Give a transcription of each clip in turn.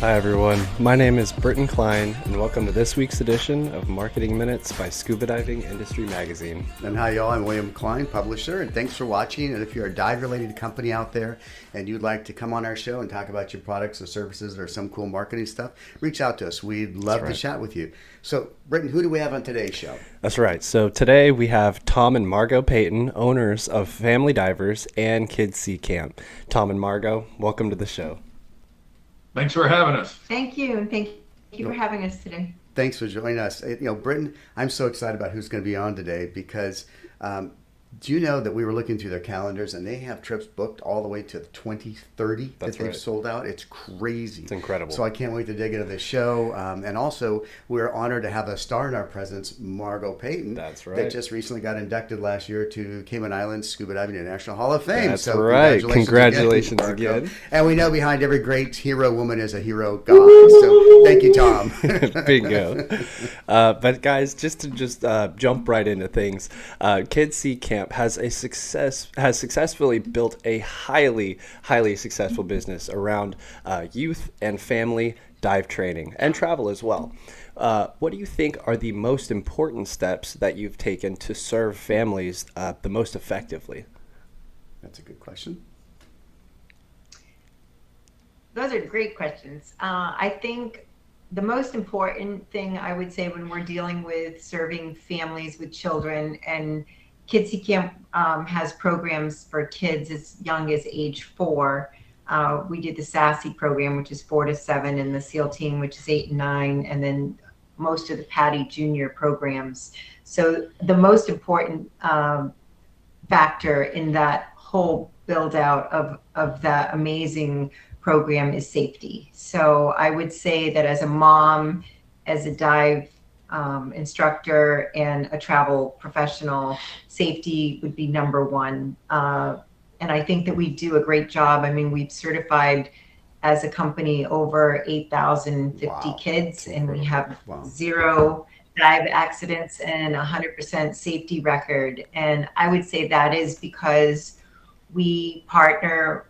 Hi everyone, my name is Britain Cline and welcome to this week's edition of Marketing Minutes by Scuba Diving Industry Magazine. And hi y'all, I'm William Cline, publisher, and thanks for watching. And if you're a dive-related company out there and you'd like to come on our show and talk about your products or services or some cool marketing stuff, reach out to us. We'd love to chat with you. So, Britain, who do we have on today's show? That's right, so today we have Tom and Margo Peyton, owners of Family Divers and Kids Sea Camp. Tom and Margo, welcome to the show. Thanks for having us. Thank you, and thank you for having us today. Thanks for joining us. Britain, I'm so excited about who's going to be on today because do you know that we were looking through their calendars and they have trips booked all the way to 2030 that they've sold out? It's crazy. It's incredible. So I can't wait to dig into this show. And also, we're honored to have a star in our presence, Margo Peyton. That's right. That just recently got inducted last year to Cayman Islands Scuba Diving International Hall of Fame. That's so right. Congratulations again. And we know behind every great hero woman is a hero guy. So thank you, Tom. Bingo. But guys, just to jump right into things, Kids Sea Camp has successfully built a highly successful business around youth and family dive training and travel as well. What do you think are the most important steps that you've taken to serve families the most effectively? That's a good question. Those are great questions. I think the most important thing I would say when we're dealing with serving families with children, and Kids Sea Camp has programs for kids as young as age 4. We did the SASSY program, which is 4 to 7, and the SEAL team, which is 8 and 9, and then most of the Patty Junior programs. So the most important factor in that whole build out of that amazing program is safety. So I would say that as a mom, as a dive instructor, and a travel professional, safety would be number one. And I think that we do a great job. I mean, we've certified as a company over 8,050 kids, and we have 0 dive accidents and 100% safety record. And I would say that is because we partner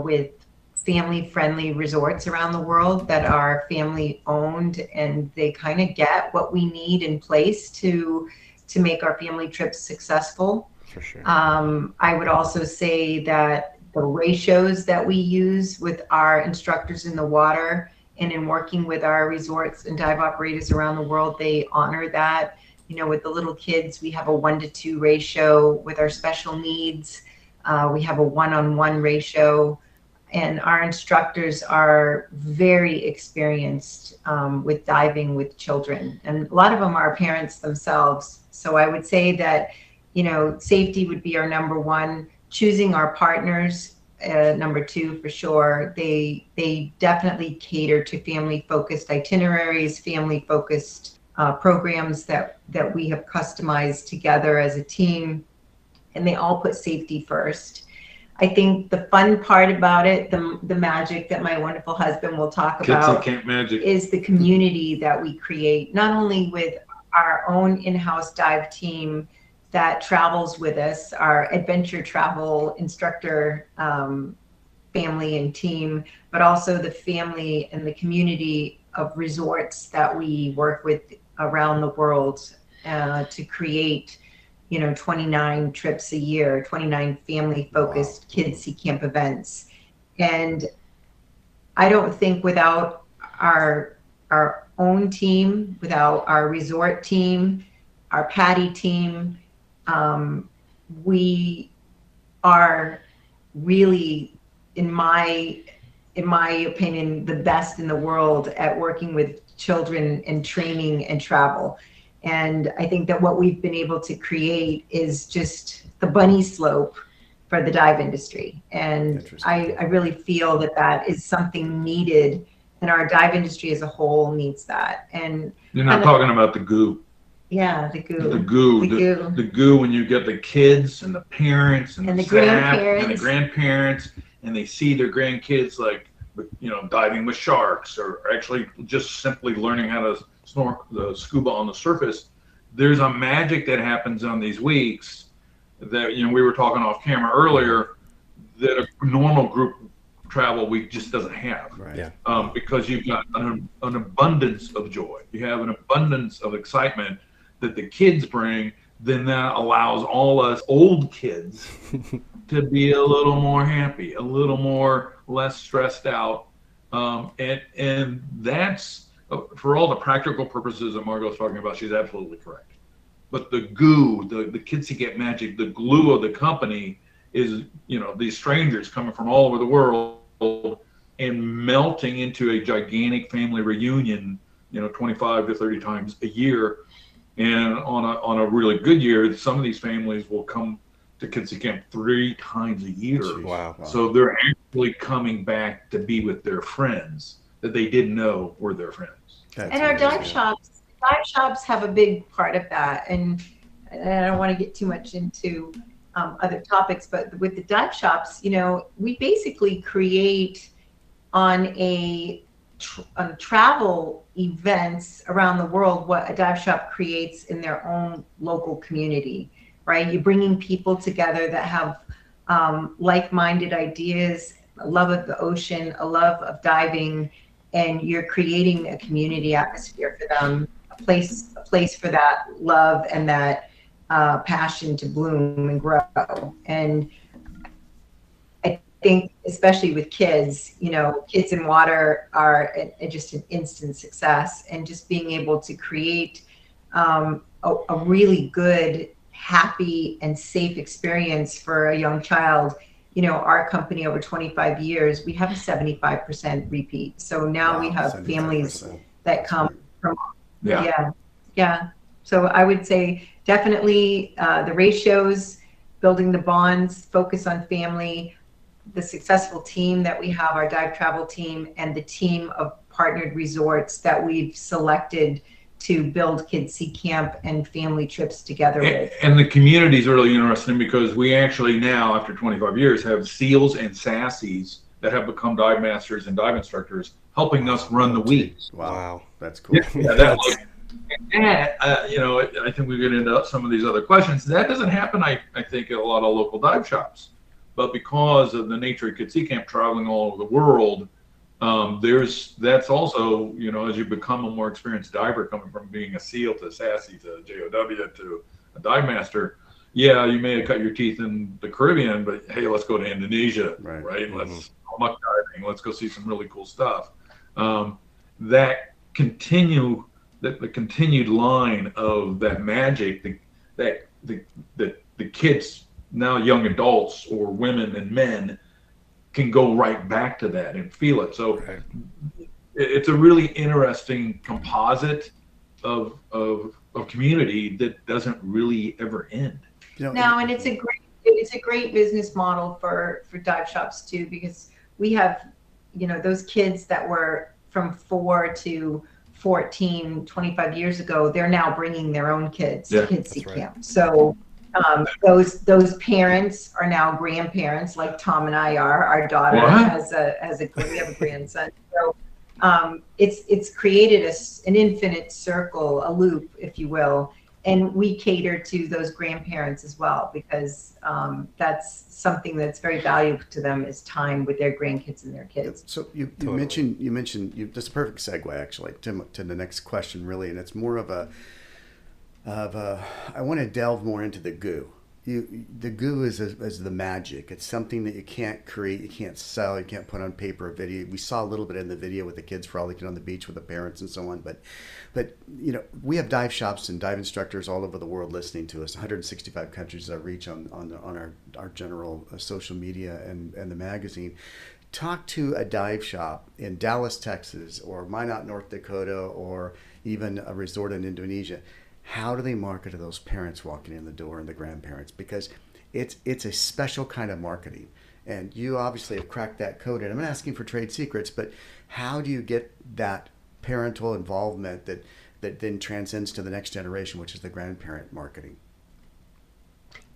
with family-friendly resorts around the world that are family-owned, and they kind of get what we need in place to make our family trips successful. For sure. I would also say that the ratios that we use with our instructors in the water and in working with our resorts and dive operators around the world, they honor that. You know, with the little kids, we have a 1-to-2 ratio. With our special needs, we have a 1-on-1 ratio. And our instructors are very experienced with diving with children. And a lot of them are parents themselves. So I would say that, you know, safety would be our number one. Choosing our partners, number 2 for sure. They definitely cater to family-focused itineraries, family-focused programs that we have customized together as a team. And they all put safety first. I think the fun part about it, the magic that my wonderful husband will talk about, Camp magic, is the community that we create, not only with our own in-house dive team that travels with us, our adventure travel instructor family and team, but also the family and the community of resorts that we work with around the world to create 29 trips a year, 29 family-focused Kids Sea Camp events. And I don't think without our own team, without our resort team, our Patty team, we are really, in my opinion, the best in the world at working with children and training and travel. And I think that what we've been able to create is just the bunny slope for the dive industry. And I really feel that is something needed, and our dive industry as a whole needs that. And you're not talking about the goo. Yeah, the goo. The goo when you get the kids and the parents and the staff and the grandparents, and they see their grandkids diving with sharks, or actually just simply learning how to the scuba on the surface. There's a magic that happens on these weeks that we were talking off camera earlier, that a normal group travel week just doesn't have. Right. Yeah. Because you've got an abundance of joy. You have an abundance of excitement that the kids bring. Then that allows all us old kids to be a little more happy, a little more less stressed out. And that's, for all the practical purposes that Margo's talking about, she's absolutely correct. But the goo, the Kids Who Get Magic, the glue of the company is, these strangers coming from all over the world and melting into a gigantic family reunion, 25 to 30 times a year. And on a really good year, some of these families will come to Kids Who Camp 3 times a year. Wow. So they're actually coming back to be with their friends that they didn't know were their friends. And our dive shops have a big part of that. And I don't want to get too much into other topics, but with the dive shops, we basically create on travel events around the world what a dive shop creates in their own local community, right? You're bringing people together that have like-minded ideas, a love of the ocean, a love of diving, and you're creating a community atmosphere for them, a place for that love and that passion to bloom and grow. And I think, especially with kids, Kids in Water are just an instant success, and just being able to create a really good, happy, and safe experience for a young child. Our company, over 25 years, we have a 75% repeat. So now we have 75%. Families that come from, yeah. So I would say definitely the ratios, building the bonds, focus on family, the successful team that we have, our dive travel team, and the team of partnered resorts that we've selected to build Kids Sea Camp and family trips together with. And the community is really interesting because we actually now, after 25 years, have SEALs and SASSIes that have become dive masters and dive instructors helping us run the weeks. Wow. That's cool. I think we get into some of these other questions. That doesn't happen, I think, at a lot of local dive shops. But because of the nature of Kids Sea Camp traveling all over the world, that's also, as you become a more experienced diver, coming from being a SEAL to SASSI to JOW to a dive master, you may have cut your teeth in the Caribbean, but hey, let's go to Indonesia, right? Mm-hmm. Let's go muck diving. Let's go see some really cool stuff. The continued line of that magic that the kids, now young adults or women and men, can go right back to that and feel it. So it's a really interesting composite of community that doesn't really ever end. And it's a great business model for dive shops too, because we have, those kids that were from 4 to 14, 25 years ago, they're now bringing their own kids to Kids Sea Camp. So those parents are now grandparents, like Tom and I are. Our daughter we have a grandson. So it's created an infinite circle, a loop, if you will. And we cater to those grandparents as well, because that's something that's very valuable to them, is time with their grandkids and their kids. So you mentioned that's a perfect segue actually to the next question, really, and it's more of a I want to delve more into the goo. The goo is the magic. It's something that you can't create, you can't sell, you can't put on paper or video. We saw a little bit in the video with the kids frolicking on the beach with the parents and so on. But we have dive shops and dive instructors all over the world listening to us. 165 countries that reach on our general social media and the magazine. Talk to a dive shop in Dallas, Texas, or Minot, North Dakota, or even a resort in Indonesia. How do they market to those parents walking in the door and the grandparents? Because it's a special kind of marketing. And you obviously have cracked that code. And I'm not asking for trade secrets, but how do you get that parental involvement that then transcends to the next generation, which is the grandparent marketing?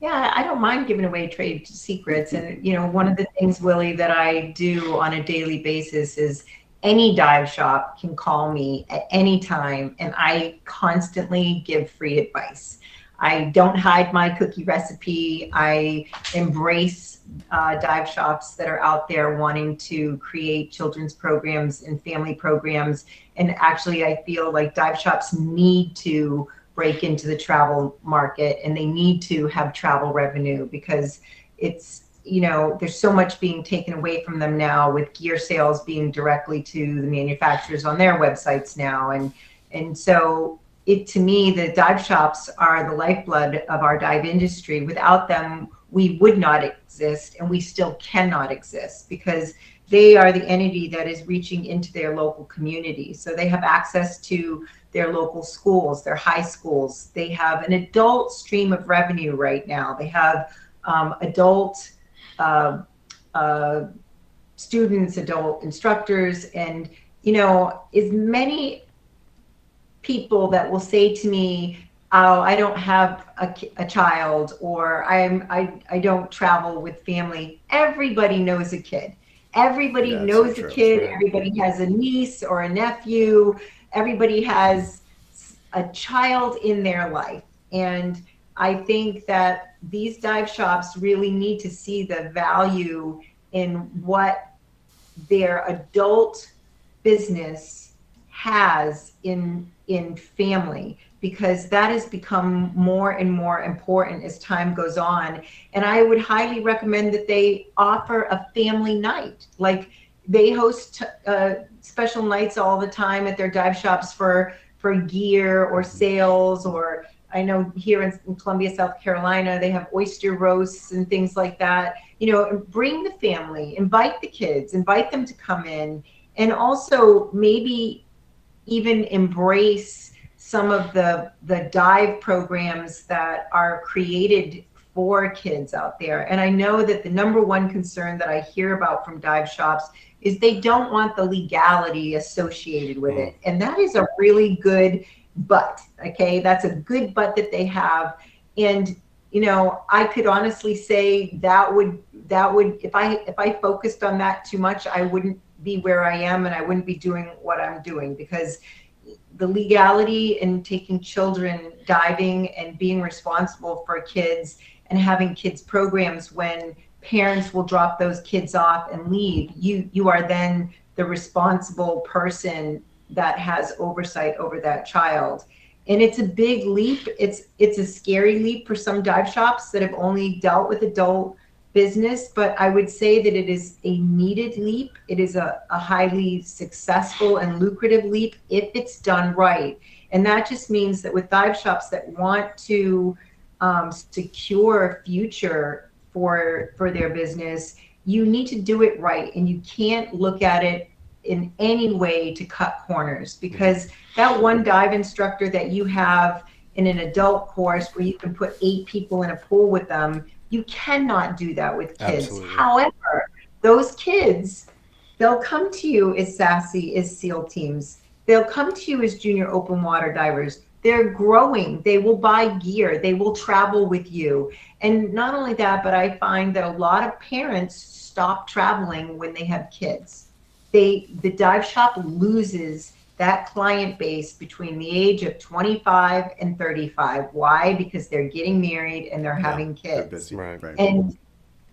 Yeah, I don't mind giving away trade secrets. And, one of the things, Willie, that I do on a daily basis is any dive shop can call me at any time, and I constantly give free advice. I don't hide my cookie recipe. I embrace dive shops that are out there wanting to create children's programs and family programs. And actually, I feel like dive shops need to break into the travel market, and they need to have travel revenue, because it's, there's so much being taken away from them now, with gear sales being directly to the manufacturers on their websites now. And so to me, the dive shops are the lifeblood of our dive industry. Without them, we would not exist, and we still cannot exist, because they are the entity that is reaching into their local community. So they have access to their local schools, their high schools. They have an adult stream of revenue right now. They have adult students, adult instructors, and as many people that will say to me, "Oh, I don't have a child," or I don't travel with family. Everybody knows a kid. Everybody knows a kid. Right. Everybody has a niece or a nephew. Everybody has a child in their life. And I think that these dive shops really need to see the value in what their adult business has in family, because that has become more and more important as time goes on. And I would highly recommend that they offer a family night. Like, they host special nights all the time at their dive shops for gear or sales, or I know here in Columbia, South Carolina, they have oyster roasts and things like that. Bring the family, invite the kids, invite them to come in, and also maybe even embrace some of the dive programs that are created for kids out there. And I know that the number one concern that I hear about from dive shops is they don't want the legality associated with it. And that is a really good but, okay? That's a good but that they have. And, I could honestly say that would, if I focused on that too much, I wouldn't be where I am, and I wouldn't be doing what I'm doing, because the legality in taking children diving and being responsible for kids and having kids programs, when parents will drop those kids off and leave, you are then the responsible person that has oversight over that child. And it's a big leap. It's a scary leap for some dive shops that have only dealt with adult business, but I would say that it is a needed leap. It is a highly successful and lucrative leap if it's done right. And that just means that with dive shops that want to secure a future for their business, you need to do it right. And you can't look at it in any way to cut corners, because that one dive instructor that you have in an adult course where you can put 8 people in a pool with them, you cannot do that with kids. Absolutely. However, those kids, they'll come to you as SASI, as SEAL teams. They'll come to you as junior open water divers. They're growing. They will buy gear. They will travel with you. And not only that, but I find that a lot of parents stop traveling when they have kids. The dive shop loses that client base between the age of 25 and 35. Why? Because they're getting married and they're having kids. They're busy. Right. And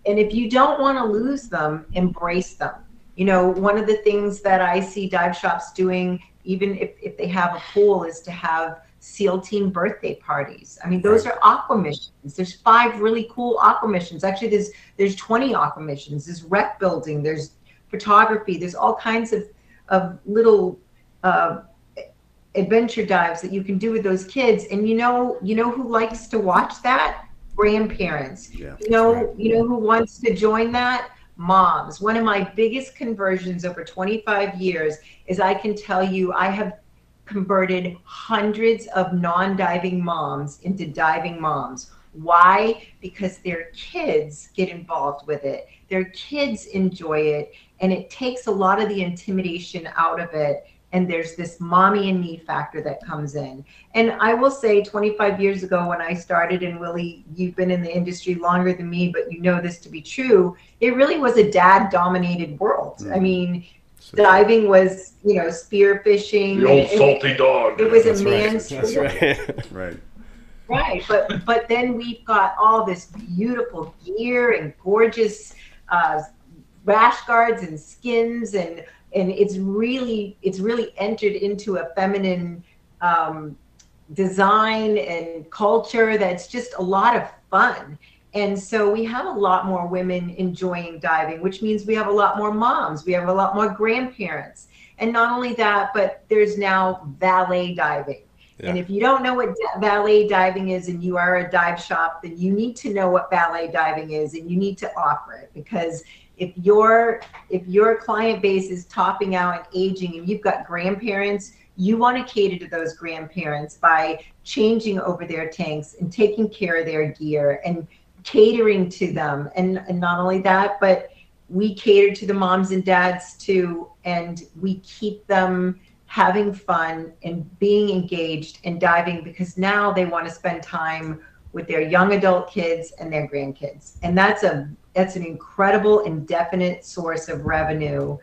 if you don't want to lose them, embrace them. One of the things that I see dive shops doing, even if they have a pool, is to have SEAL team birthday parties. I mean, those are aqua missions. There's 5 really cool aqua missions. Actually, there's 20 aqua missions. There's rec building. There's photography. There's all kinds of little adventure dives that you can do with those kids. And you know who likes to watch that? Grandparents. Yeah, you know who wants to join that? Moms. One of my biggest conversions over 25 years is, I can tell you, I have converted hundreds of non-diving moms into diving moms. Why? Because their kids get involved with it. Their kids enjoy it, and it takes a lot of the intimidation out of it. And there's this mommy and me factor that comes in. And I will say 25 years ago when I started, and Willie, you've been in the industry longer than me, but you know this to be true, it really was a dad-dominated world. I mean, diving was, spear fishing. The old salty dog. It was a man's sport. That's right. Right. Right, but then we've got all this beautiful gear and gorgeous rash guards and skins, and it's really entered into a feminine design and culture that's just a lot of fun. And so we have a lot more women enjoying diving, which means we have a lot more moms, we have a lot more grandparents. And not only that, but there's now valet diving. Yeah. And if you don't know what valet diving is and you are a dive shop, then you need to know what valet diving is and you need to offer it, because if your client base is topping out and aging and you've got grandparents, you want to cater to those grandparents by changing over their tanks and taking care of their gear and catering to them. And not only that, but we cater to the moms and dads too, and we keep them having fun and being engaged and diving, because now they want to spend time with their young adult kids and their grandkids. And that's an incredible and definite source of revenue.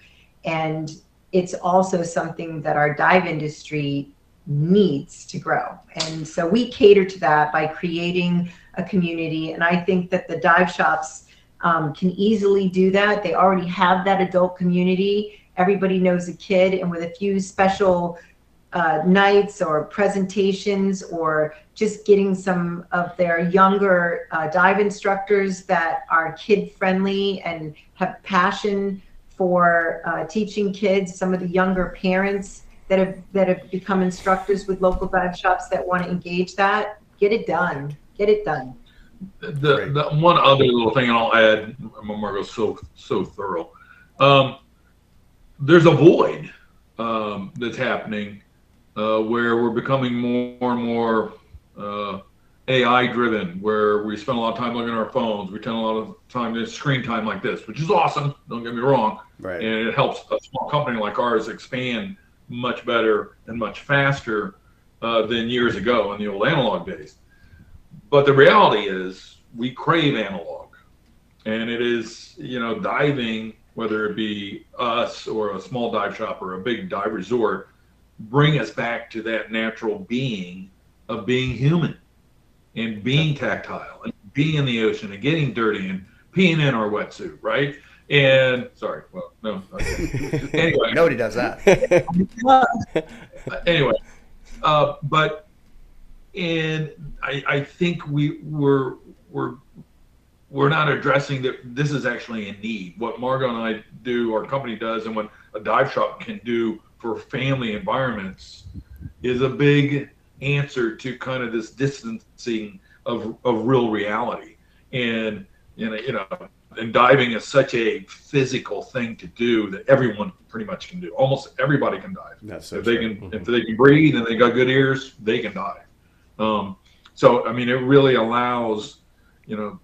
And it's also something that our dive industry needs to grow. And so we cater to that by creating a community. And I think that the dive shops can easily do that. They already have that adult community. Everybody knows a kid, and with a few special nights or presentations, or just getting some of their younger dive instructors that are kid friendly and have passion for teaching kids, some of the younger parents that have become instructors with local dive shops that want to engage that, get it done. The one other little thing I'll add, Margo's so thorough. There's a void that's happening where we're becoming more and more AI driven, where we spend a lot of time looking at our phones. We spend a lot of time in screen time like this, which is awesome. Don't get me wrong. Right. And it helps a small company like ours expand much better and much faster than years ago in the old analog days. But the reality is we crave analog, and it is, diving, whether it be us or a small dive shop or a big dive resort, bring us back to that natural being of being human and being tactile and being in the ocean and getting dirty and peeing in our wetsuit, right? And sorry, well, no. Okay. Anyway, nobody does that. Anyway, but I think we're not addressing that this is actually a need. What Margo and I do, our company does, and what a dive shop can do for family environments is a big answer to kind of this distancing of real reality. And and diving is such a physical thing to do that everyone pretty much can do. Almost everybody can dive. That's so if they can breathe and they got good ears, they can dive. So I mean, it really allows to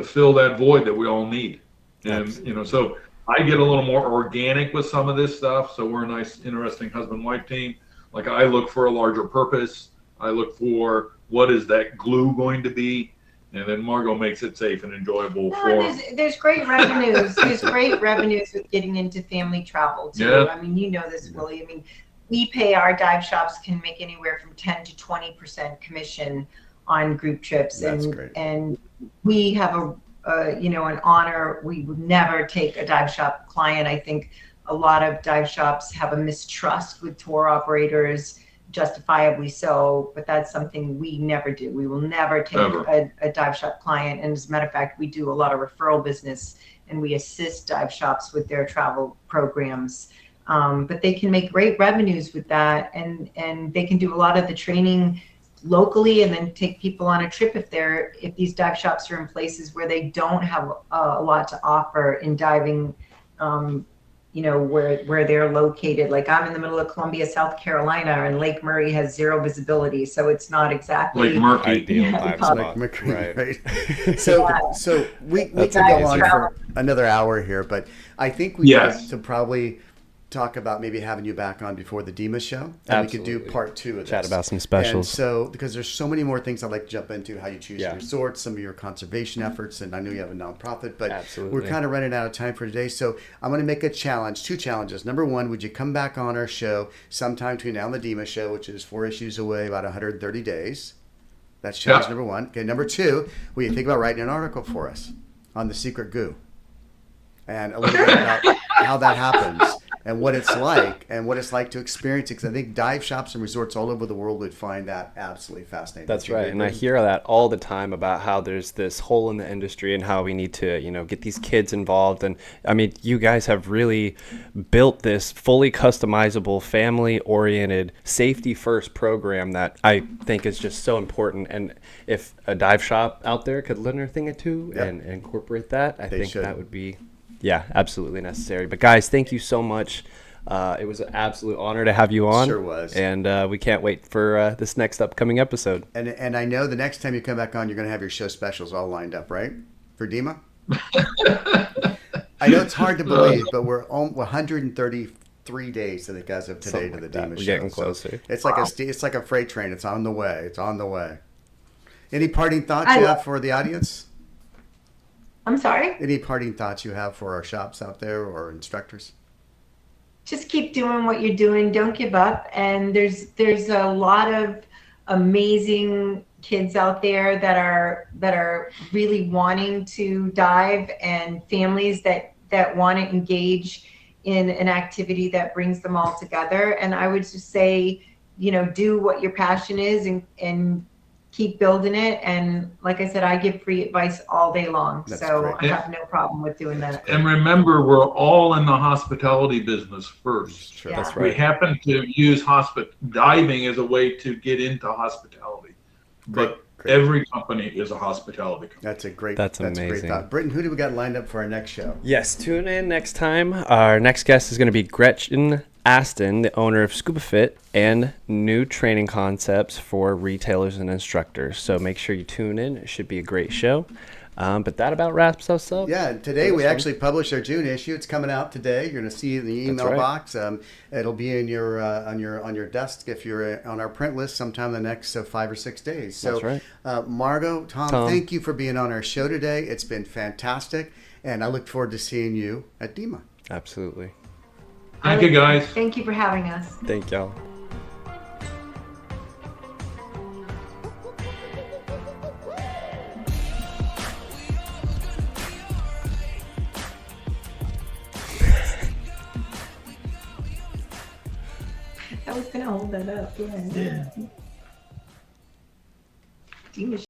fill that void that we all need. And so I get a little more organic with some of this stuff. So we're a nice, interesting husband-wife team. Like, I look for a larger purpose. I look for what is that glue going to be, and then Margo makes it safe and enjoyable for. There's great revenues. There's great revenues with getting into family travel too. Yeah. I mean, this, Willie. I mean, we pay, our dive shops can make anywhere from 10 to 20% commission on group trips. That's great. And we have an honor. We would never take a dive shop client. I think a lot of dive shops have a mistrust with tour operators, justifiably so, but that's something we never do. We will never take a dive shop client. And as a matter of fact, we do a lot of referral business, and we assist dive shops with their travel programs. But they can make great revenues with that, and they can do a lot of the training locally and then take people on a trip if these dive shops are in places where they don't have a lot to offer in diving, where they're located. Like, I'm in the middle of Columbia, South Carolina, and Lake Murray has zero visibility, so it's not exactly Lake Murphy. Ideal dive spot. Right. So we can go on for another hour here, but I think we need to probably talk about maybe having you back on before the DEMA show, and we could do part 2 of this. Chat about some specials. And so, because there's so many more things I'd like to jump into, how you choose your resorts, some of your conservation efforts, and I know you have a nonprofit, but we're kind of running out of time for today. So I'm going to make a challenge, 2 challenges. Number 1, would you come back on our show sometime between now and the DEMA show, which is 4 issues away, about 130 days? That's challenge number one. Okay, number two, will you think about writing an article for us on the secret goo? And a little bit about how that happens and what it's like to experience it. Because I think dive shops and resorts all over the world would find that absolutely fascinating. That's right. And I hear that all the time about how there's this hole in the industry and how we need to, get these kids involved. And I mean, you guys have really built this fully customizable, family-oriented, safety-first program that I think is just so important. And if a dive shop out there could learn a thing or two and incorporate that, I think that would be... Yeah, absolutely necessary. But guys, thank you so much. It was an absolute honor to have you on. Sure was. And we can't wait for this next upcoming episode. And I know the next time you come back on, you're going to have your show specials all lined up, right? For DEMA? I know it's hard to believe, but we're 133 days, I think, as of today to the DEMA show. We're getting closer. So it's like a freight train. It's on the way. It's on the way. Any parting thoughts you have for the audience? I'm sorry? Any parting thoughts you have for our shops out there or instructors? Just keep doing what you're doing. Don't give up. And there's a lot of amazing kids out there that are really wanting to dive, and families that want to engage in an activity that brings them all together. And I would just say, do what your passion is and keep building it. And like I said, I give free advice all day long. That's so great. I have no problem with doing that. And remember, we're all in the hospitality business first. Sure. Yeah. That's right. We happen to use diving as a way to get into hospitality. But Great. every company is a hospitality company. That's a great amazing. great thought. Britton, who do we got lined up for our next show? Yes, tune in next time. Our next guest is going to be Gretchen Aston, the owner of Scuba Fit and new training concepts for retailers and instructors. So make sure you tune in. It should be a great show. But that about wraps us up. Yeah, today we actually published our June issue. It's coming out today. You're going to see it in the email box. It'll be in your on your desk if you're on our print list sometime in the next 5 or 6 days. So, That's right. Margo, Tom, thank you for being on our show today. It's been fantastic, and I look forward to seeing you at DEMA. Absolutely. Thank you, guys. Thank you for having us. Thank y'all. I was going to hold that up. Yeah.